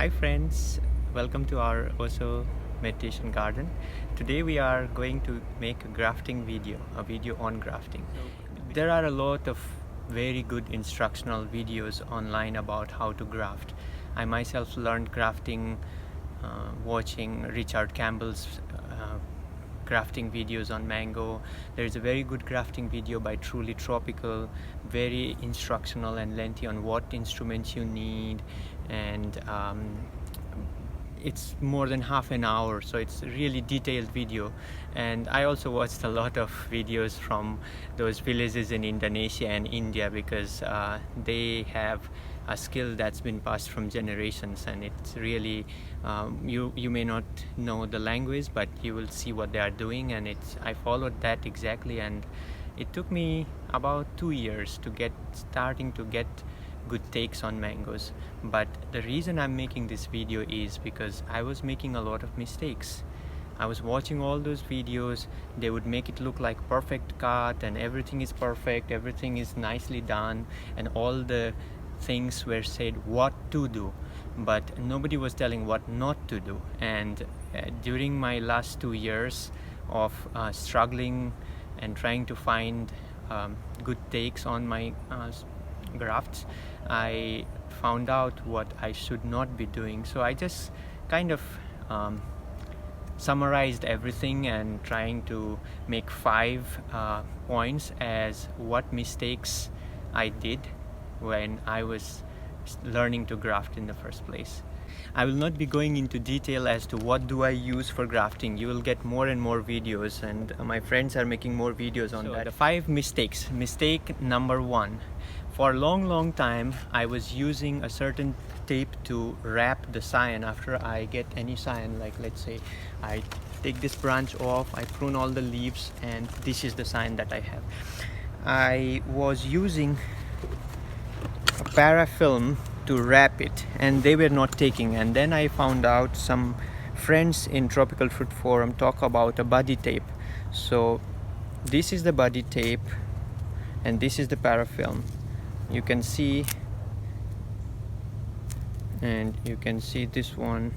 Hi friends, welcome to our Oso meditation garden. Today we are going to make a grafting video, a video on grafting. There are a lot of very good instructional videos online about how to graft. I myself learned grafting watching Richard Campbell's grafting videos on mango. There is a very good grafting video by Truly Tropical, very instructional and lengthy on what instruments you need, and it's more than half an hour, so it's a really detailed video. And I also watched a lot of videos from those villages in Indonesia and India because they have a skill that's been passed from generations, and it's really you may not know the language, but you will see what they are doing, and I followed that exactly, and it took me about 2 years to starting to get good takes on mangoes. But the reason I'm making this video is because I was making a lot of mistakes. I was watching all those videos. They would make it look like perfect cut and everything is perfect, everything is nicely done, and all the things were said what to do, but nobody was telling what not to do. And during my last 2 years of struggling and trying to find good takes on my grafts, I found out what I should not be doing. So I just kind of summarized everything and trying to make 5 points as what mistakes I did when I was learning to graft in the first place. I will not be going into detail as to what do I use for grafting. You will get more and more videos, and my friends are making more videos on that. The 5 mistakes. Mistake number 1. For a long time I was using a certain tape to wrap the cyan after I get any cyan. Like, let's say I take this branch off, I prune all the leaves, and this is the cyan that I have. I was using a parafilm to wrap it, and they were not taking. And then I found out some friends in Tropical Fruit Forum talk about a buddy tape. So this is the buddy tape and this is the parafilm. You can see, and you can see this one,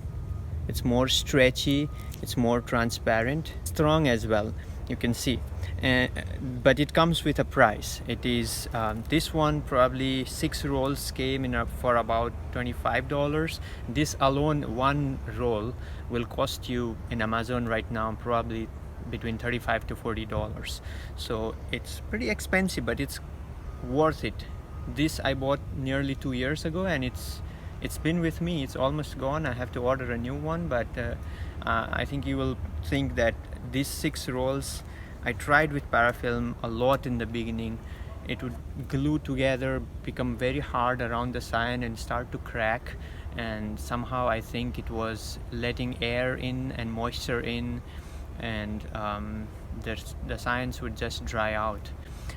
it's more stretchy, it's more transparent, strong as well, you can see. But it comes with a price. It is this one, probably 6 rolls came in for about $25. This alone, 1 roll, will cost you in Amazon right now probably between $35 to $40. So it's pretty expensive, but it's worth it. This I bought nearly 2 years ago, and it's been with me. It's almost gone. I have to order a new one, but I think you will think that these 6 rolls, I tried with parafilm a lot in the beginning. It would glue together, become very hard around the cyan and start to crack, and somehow I think it was letting air in and moisture in, and the cyans would just dry out.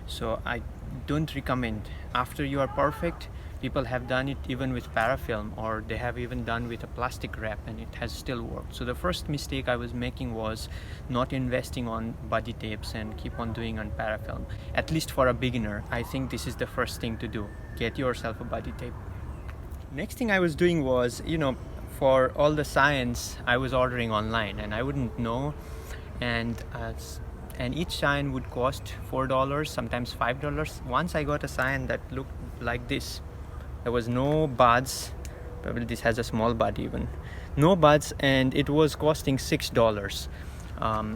So I don't recommend. After you are perfect, people have done it even with parafilm, or they have even done with a plastic wrap, and it has still worked. So the first mistake I was making was not investing on buddy tapes and keep on doing on parafilm. At least for a beginner, I think this is the first thing to do. Get yourself a buddy tape. Next thing I was doing was, for all the cyans I was ordering online, and I wouldn't know, and each cyan would cost $4, sometimes $5. Once I got a cyan that looked like this. There was no buds, probably this has a small bud even, no buds, and it was costing $6.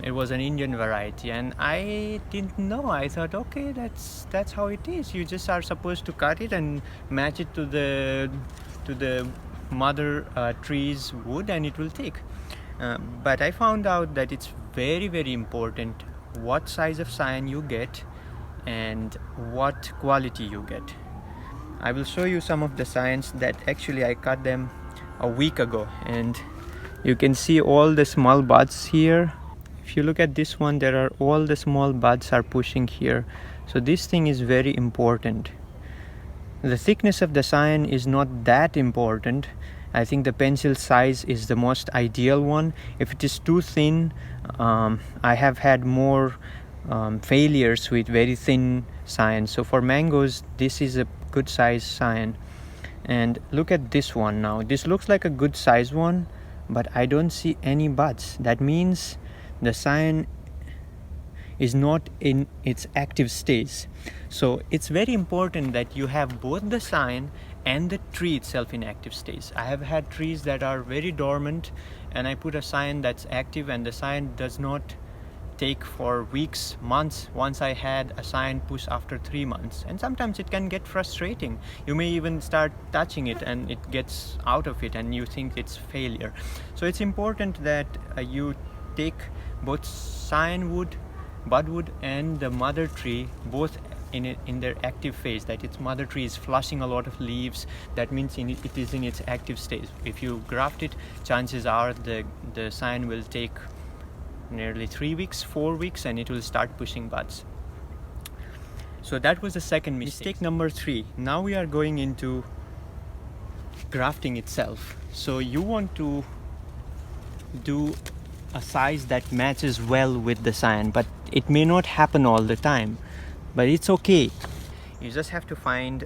It was an Indian variety, and I didn't know. I thought, okay, that's how it is. You just are supposed to cut it and match it to the mother tree's wood, and it will take. But I found out that it's very, very important what size of cyan you get and what quality you get. I will show you some of the cyans that actually I cut them a week ago, and you can see all the small buds here. If you look at this one, there are all the small buds are pushing here. So this thing is very important. The thickness of the cyan is not that important. I think the pencil size is the most ideal one. If it is too thin, I have had more failures with very thin cyan. So for mangoes, this is a good size cyan. And look at this one now. This looks like a good size one, but I don't see any buds. That means the cyan is not in its active stage. So it's very important that you have both the cyan and the tree itself in active stage. I have had trees that are very dormant and I put a cyan that's active and the cyan does not take for weeks, months. Once I had a cyan push after 3 months, and sometimes it can get frustrating. You may even start touching it and it gets out of it and you think it's failure. So it's important that you take both cyan wood, budwood and the mother tree both in their active phase, that its mother tree is flushing a lot of leaves. That means it is in its active stage. If you graft it, chances are the cyan will take nearly 3 weeks, 4 weeks, and it will start pushing buds. So that was the second mistake. Number 3. Now we are going into grafting itself. So you want to do a size that matches well with the cyan, but it may not happen all the time, but it's okay. You just have to find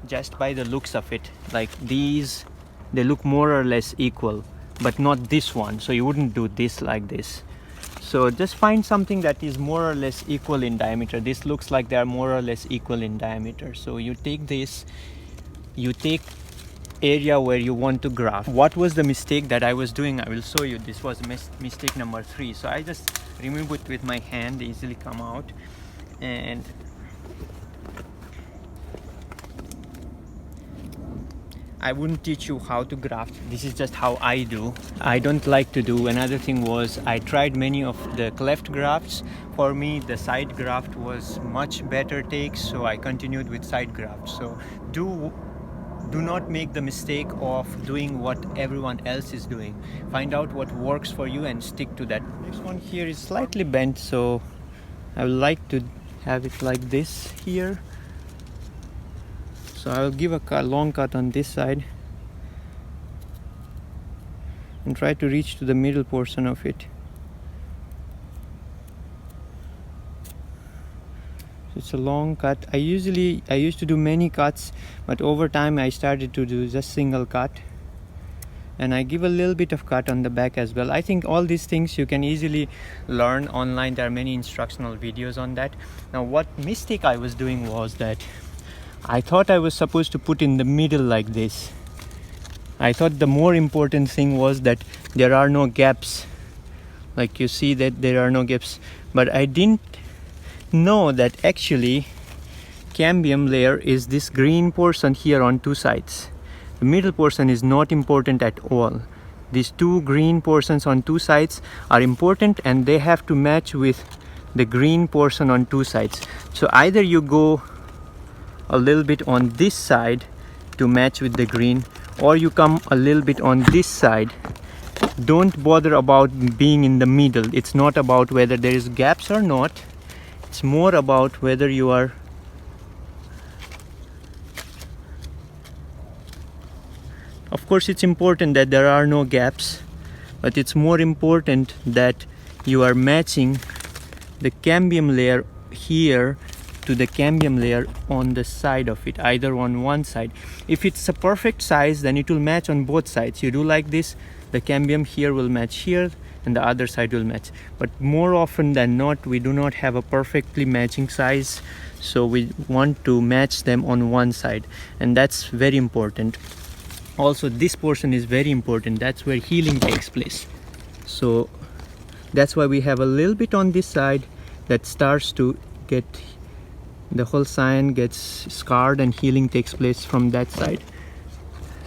just by the looks of it, like these, they look more or less equal, but not this one. So you wouldn't do this like this. So just find something that is more or less equal in diameter. This looks like they are more or less equal in diameter. So you take this, you take area where you want to graft. What was the mistake that I was doing? I will show you. This was mistake number 3. So I just remove it with my hand, they easily come out. And I wouldn't teach you how to graft. This is just how I do. I don't like to do. Another thing was I tried many of the cleft grafts. For me, the side graft was much better takes, so I continued with side graft. So do not make the mistake of doing what everyone else is doing. Find out what works for you and stick to that. This one here is slightly bent, so I would like to have it like this here. So I'll give a long cut on this side and try to reach to the middle portion of it. So it's a long cut. I used to do many cuts, but over time I started to do just single cut. And I give a little bit of cut on the back as well. I think all these things you can easily learn online. There are many instructional videos on that. Now what mistake I was doing was that I thought I was supposed to put in the middle like this. I thought the more important thing was that there are no gaps. Like you see that there are no gaps. But I didn't know that actually cambium layer is this green portion here on 2 sides. The middle portion is not important at all. These 2 green portions on 2 sides are important and they have to match with the green portion on 2 sides. So either you go a little bit on this side to match with the green, or you come a little bit on this side. Don't bother about being in the middle. It's not about whether there is gaps or not. It's more about whether you are of course it's important that there are no gaps, but it's more important that you are matching the cambium layer here to the cambium layer on the side of it, either on one side. If it's a perfect size, then it will match on both sides. You do like this, the cambium here will match here and the other side will match. But more often than not, we do not have a perfectly matching size, so we want to match them on one side, and that's very important. Also, this portion is very important. That's where healing takes place. So that's why we have a little bit on this side that starts to get, the whole cyan gets scarred and healing takes place from that side.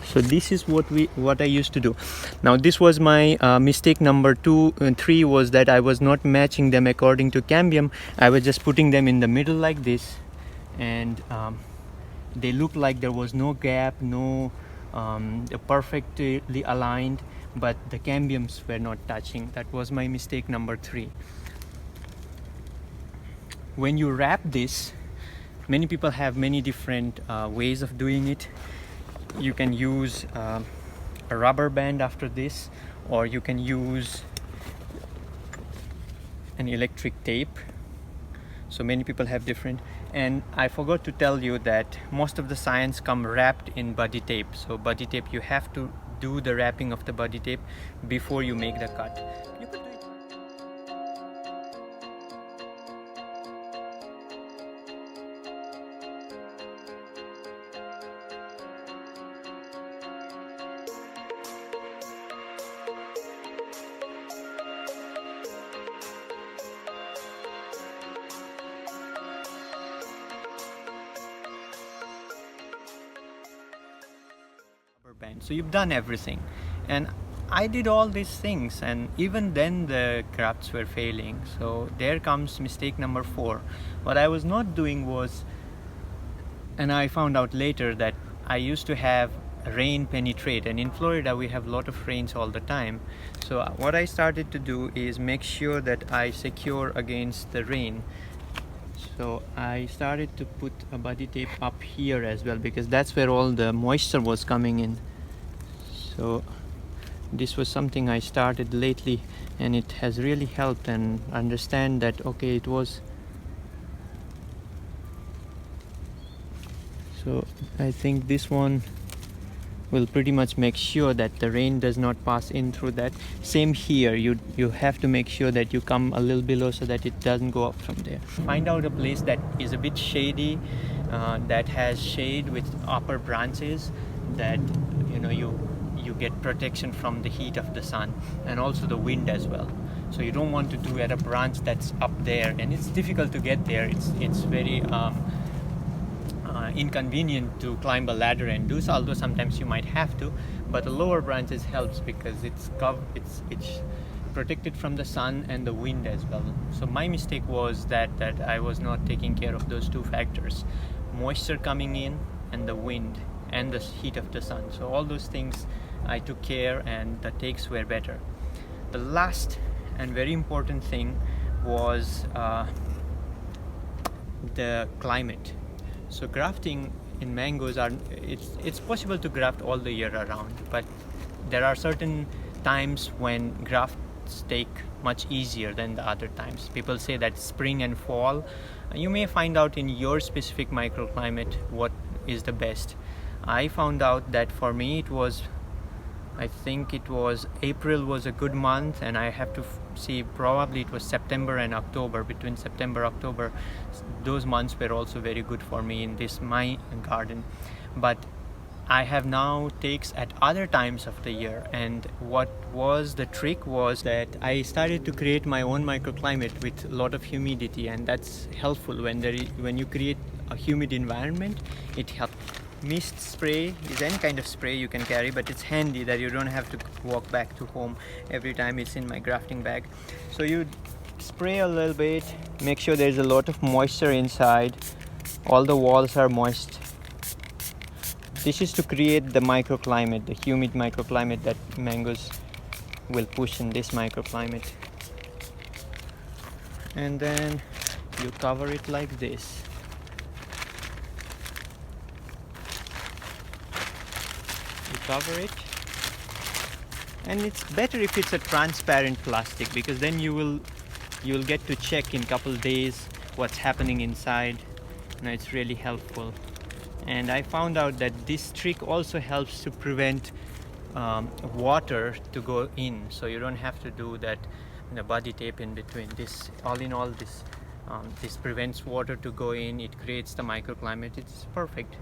So this is what I used to do. Now this was my mistake number 2 and 3, was that I was not matching them according to cambium. I was just putting them in the middle like this, and they looked like there was no gap, no perfectly aligned, but the cambiums were not touching. That was my mistake number 3. When you wrap this, many people have many different ways of doing it. You can use a rubber band after this, or you can use an electric tape. So many people have different, And I forgot to tell you that most of the signs come wrapped in buddy tape. So buddy tape, you have to do the wrapping of the buddy tape before you make the cut. You could do it. Band. So you've done everything, and I did all these things, and even then the crafts were failing. So there comes mistake number 4. What I was not doing was, and I found out later, that I used to have rain penetrate, and in Florida we have a lot of rains all the time. So what I started to do is make sure that I secure against the rain. So I started to put a buddy tape up here as well, because that's where all the moisture was coming in. So this was something I started lately, and it has really helped, and understand that okay, it was. So I think this one will pretty much make sure that the rain does not pass in through that. Same here, you have to make sure that you come a little below so that it doesn't go up from there. Find out a place that is a bit shady, that has shade with upper branches, that you get protection from the heat of the sun and also the wind as well. So you don't want to do at a branch that's up there, and it's difficult to get there. It's very inconvenient to climb a ladder and do so, although sometimes you might have to, but the lower branches helps because it's protected from the sun and the wind as well. So my mistake was that I was not taking care of those two factors, moisture coming in and the wind and the heat of the sun. So all those things I took care, and the takes were better. The last and very important thing was the climate. So grafting in mangoes it's possible to graft all the year around, but there are certain times when grafts take much easier than the other times. People say that spring and fall. You may find out in your specific microclimate what is the best. I found out that for me I think it was April was a good month, and I have to see, probably it was September and October. Between September and October, those months were also very good for me in my garden. But I have now takes at other times of the year, and what was the trick was that I started to create my own microclimate with a lot of humidity, and that's helpful when you create a humid environment. It helps. Mist spray is any kind of spray you can carry, but it's handy that you don't have to walk back to home every time. It's in my grafting bag. So you spray a little bit, make sure there's a lot of moisture inside, all the walls are moist. This is to create the microclimate, the humid microclimate that mangoes will push in this microclimate. And then you cover it like this. Cover it, and it's better if it's a transparent plastic, because then you'll get to check in a couple days what's happening inside. It's really helpful. And I found out that this trick also helps to prevent water to go in, so you don't have to do that buddy tape in between. This all in all, this prevents water to go in. It creates the microclimate. It's perfect.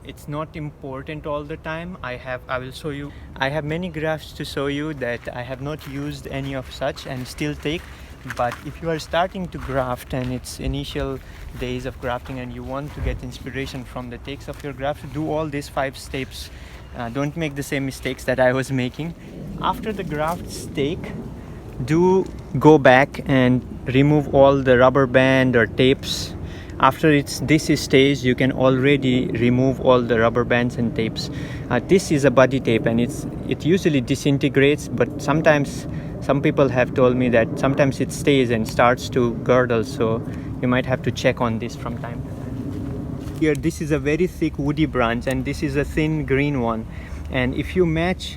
It's not important all the time. I will show you. I have many grafts to show you that I have not used any of such and still take. But if you are starting to graft and it's initial days of grafting and you want to get inspiration from the takes of your graft, do all these 5 steps. Don't make the same mistakes that I was making. After the grafts take, do go back and remove all the rubber band or tapes. After this stage, you can already remove all the rubber bands and tapes. This is a buddy tape, and it usually disintegrates, but sometimes some people have told me that sometimes it stays and starts to girdle, so you might have to check on this from time to time. Here, this is a very thick woody branch, and this is a thin green one, and if you match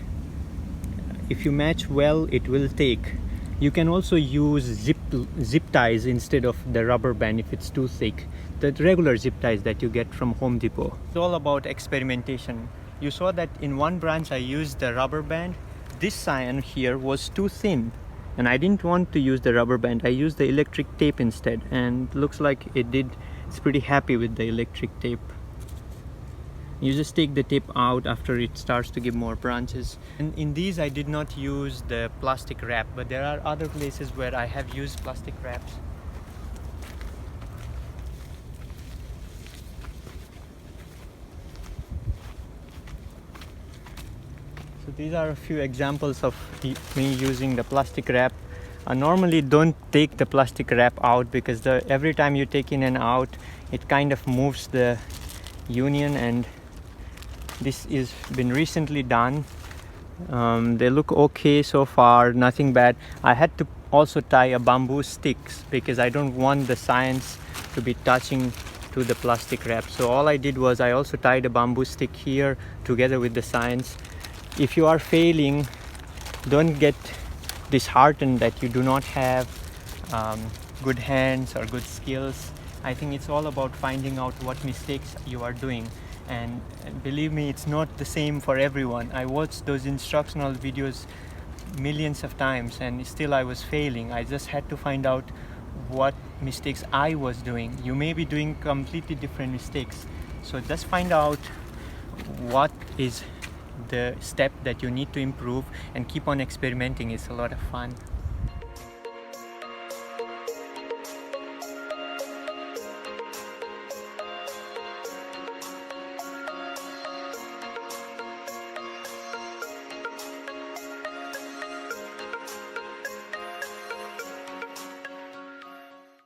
well, it will take. You can also use zip ties instead of the rubber band if it's too thick. The regular zip ties that you get from Home Depot. It's all about experimentation. You saw that in one branch I used the rubber band. This cyan here was too thin, and I didn't want to use the rubber band. I used the electric tape instead, and looks like it's pretty happy with the electric tape. You just take the tape out after it starts to give more branches. And in these I did not use the plastic wrap, but there are other places where I have used plastic wraps. So these are a few examples of me using the plastic wrap. I normally don't take the plastic wrap out because every time you take in and out, it kind of moves the union, and this is been recently done. They look okay so far, nothing bad. I had to also tie a bamboo sticks because I don't want the science to be touching to the plastic wrap. So all I did was I also tied a bamboo stick here together with the science. If you are failing, don't get disheartened that you do not have good hands or good skills. I think it's all about finding out what mistakes you are doing. And believe me, it's not the same for everyone. I watched those instructional videos millions of times and still I was failing. I just had to find out what mistakes I was doing. You may be doing completely different mistakes. So just find out what is the step that you need to improve and keep on experimenting. It's a lot of fun.